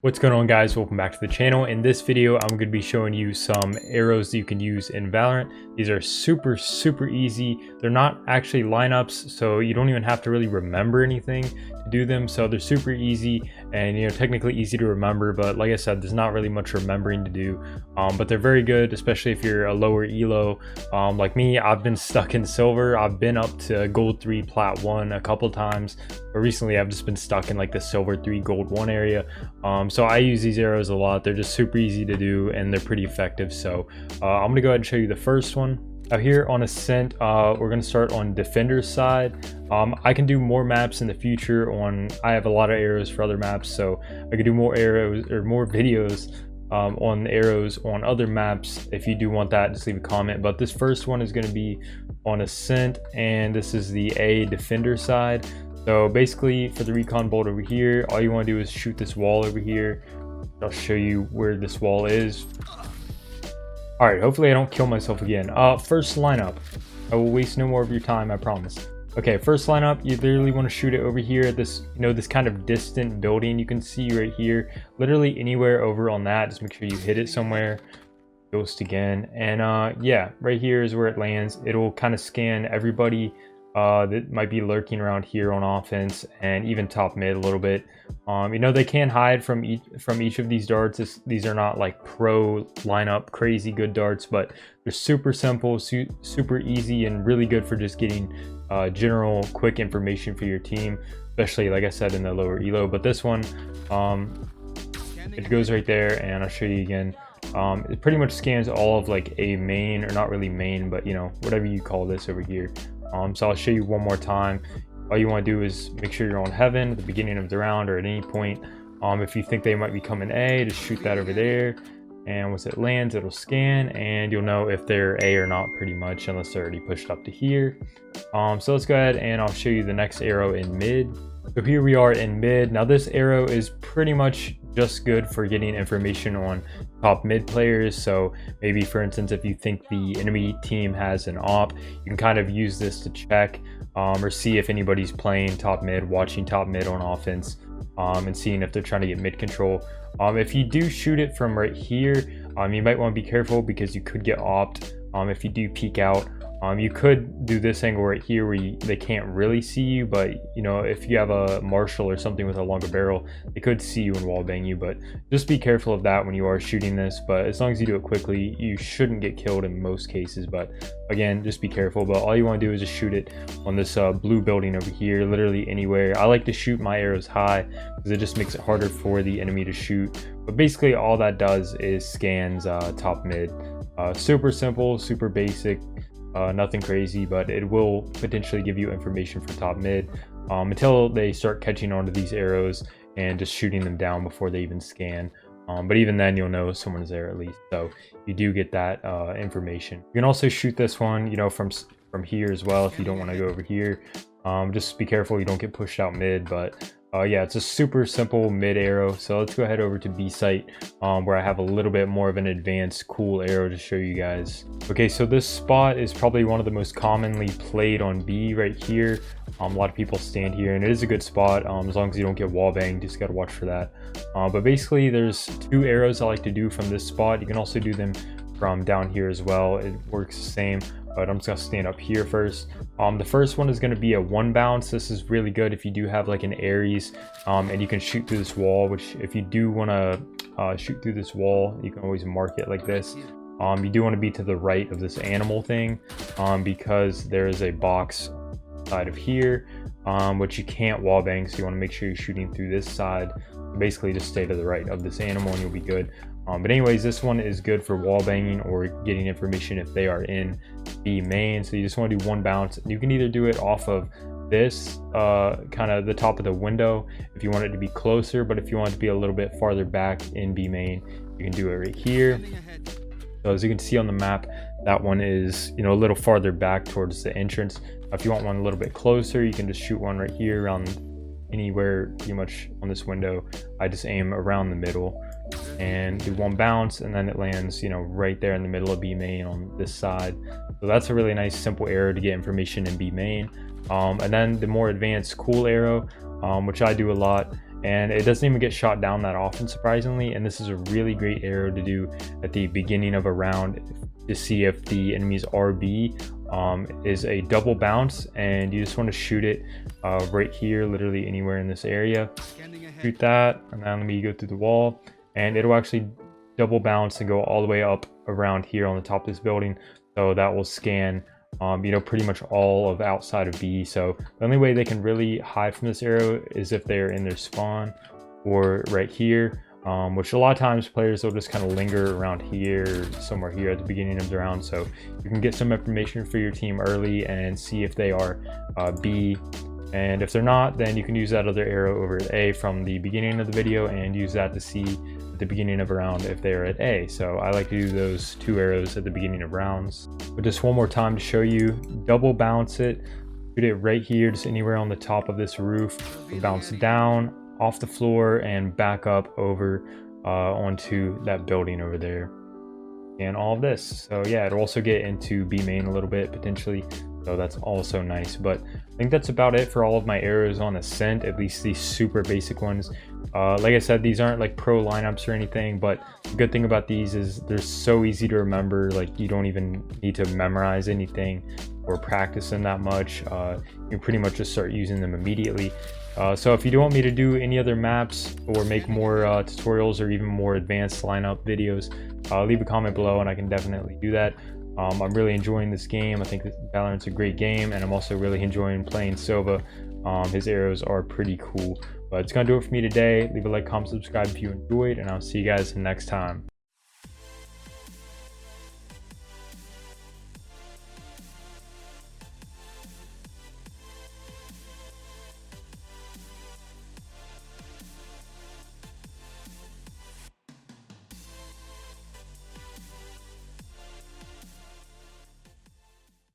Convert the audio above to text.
What's going on, guys? Welcome back to the channel. In this video I'm going to be showing you some arrows that you can use in Valorant. These are super easy. They're not actually lineups, so you don't even have to really remember anything to do them. So they're super easy and technically easy to remember, but like I said, there's not really much remembering to do. But they're very good, especially if you're a lower elo. Like me, I've been stuck in silver. I've been up to gold 3 plat 1 a couple times, but recently I've just been stuck in like the silver 3 gold 1 area. So I use these arrows a lot. They're just super easy to do and they're pretty effective. So I'm gonna go ahead and show you the first one. Now here on Ascent, we're gonna start on Defender's side. I can do more maps in the future I have a lot of arrows for other maps, so I could do more arrows or more videos on arrows on other maps. If you do want that, just leave a comment. But this first one is gonna be on Ascent, and this is the A Defender side. So basically for the recon bolt over here, all you want to do is shoot this wall over here. I'll show you where this wall is. All right, hopefully I don't kill myself again. First lineup. I will waste no more of your time, I promise. Okay, first lineup, you literally want to shoot it over here at this, this kind of distant building you can see right here. Literally anywhere over on that, just make sure you hit it somewhere. Ghost again, and yeah, right here is where it lands. It'll kind of scan everybody that might be lurking around here on offense, and even top mid a little bit. They can hide from each of these darts. These are not like pro lineup crazy good darts, but they're super simple, super easy, and really good for just getting general quick information for your team, especially like I said in the lower elo. But this one, it goes right there, and I'll show you again. It pretty much scans all of like a main, or not really main, but whatever you call this over here. So I'll show you one more time. All you want to do is make sure you're on heaven at the beginning of the round or at any point. If you think they might be coming A, just shoot that over there, and once it lands it'll scan and you'll know if they're A or not, pretty much, unless they're already pushed up to here. So let's go ahead and I'll show you the next arrow in mid. So here we are in mid. Now this arrow is pretty much just good for getting information on top mid players. So maybe, for instance, if you think the enemy team has an op, you can kind of use this to check or see if anybody's playing top mid, watching top mid on offense, and seeing if they're trying to get mid control. If you do shoot it from right here, you might want to be careful because you could get opped if you do peek out. You could do this angle right here where they can't really see you, but if you have a Marshall or something with a longer barrel, they could see you and wallbang you. But just be careful of that when you are shooting this. But as long as you do it quickly, you shouldn't get killed in most cases. But again, just be careful. But all you want to do is just shoot it on this blue building over here, literally anywhere. I like to shoot my arrows high because it just makes it harder for the enemy to shoot. But basically all that does is scans top mid. Super simple, super basic. Nothing crazy, but it will potentially give you information for top mid until they start catching on to these arrows and just shooting them down before they even scan. But even then you'll know someone's there at least, so you do get that information. You can also shoot this one from here as well if you don't want to go over here. Just be careful you don't get pushed out mid. But yeah, it's a super simple mid arrow. So let's go ahead over to B site, where I have a little bit more of an advanced cool arrow to show you guys. Okay, so this spot is probably one of the most commonly played on B right here. A lot of people stand here, and it is a good spot as long as you don't get wall banged. Just gotta watch for that. But basically there's two arrows I like to do from this spot. You can also do them from down here as well. It works the same, but I'm just gonna stand up here first. The first one is going to be a one bounce. This is really good if you do have like an Ares, and you can shoot through this wall, which if you do want to shoot through this wall, you can always mark it like this. You do want to be to the right of this animal thing, because there is a box side of here, which you can't wall bang, so you want to make sure you're shooting through this side. Basically just stay to the right of this animal and you'll be good. But anyways, this one is good for wall banging or getting information if they are in B main. So you just want to do one bounce. You can either do it off of this kind of the top of the window if you want it to be closer, but if you want it to be a little bit farther back in B main, you can do it right here. So as you can see on the map, that one is a little farther back towards the entrance. If you want one a little bit closer, you can just shoot one right here around anywhere pretty much on this window. I just aim around the middle and do one bounce, and then it lands right there in the middle of B main on this side. So that's a really nice simple arrow to get information in B main. And then the more advanced cool arrow, which I do a lot, and it doesn't even get shot down that often, surprisingly. And this is a really great arrow to do at the beginning of a round to see if the enemy's RB is a double bounce, and you just want to shoot it right here, literally anywhere in this area. Shoot that, and then let me go through the wall, and it'll actually double bounce and go all the way up around here on the top of this building. So that will scan you know, pretty much all of outside of B. So the only way they can really hide from this arrow is if they're in their spawn or right here, which a lot of times players will just kind of linger around here, somewhere here at the beginning of the round. So you can get some information for your team early and see if they are B. And if they're not, then you can use that other arrow over at A from the beginning of the video and use that to see at the beginning of a round if they're at A. So I like to do those 2 arrows at the beginning of rounds. But just one more time to show you, double bounce it, shoot it right here, just anywhere on the top of this roof, bounce down off the floor and back up over onto that building over there, and all of this. So yeah, it'll also get into B main a little bit potentially, so that's also nice. But I think that's about it for all of my arrows on Ascent, at least these super basic ones. Like I said, these aren't like pro lineups or anything, but the good thing about these is they're so easy to remember. Like, you don't even need to memorize anything or practice them that much. You pretty much just start using them immediately. So if you don't want me to do any other maps or make more tutorials or even more advanced lineup videos, leave a comment below and I can definitely do that. I'm really enjoying this game. I think Valorant's a great game, and I'm also really enjoying playing Sova. His arrows are pretty cool. But it's gonna do it for me today. Leave a like, comment, subscribe if you enjoyed, and I'll see you guys next time.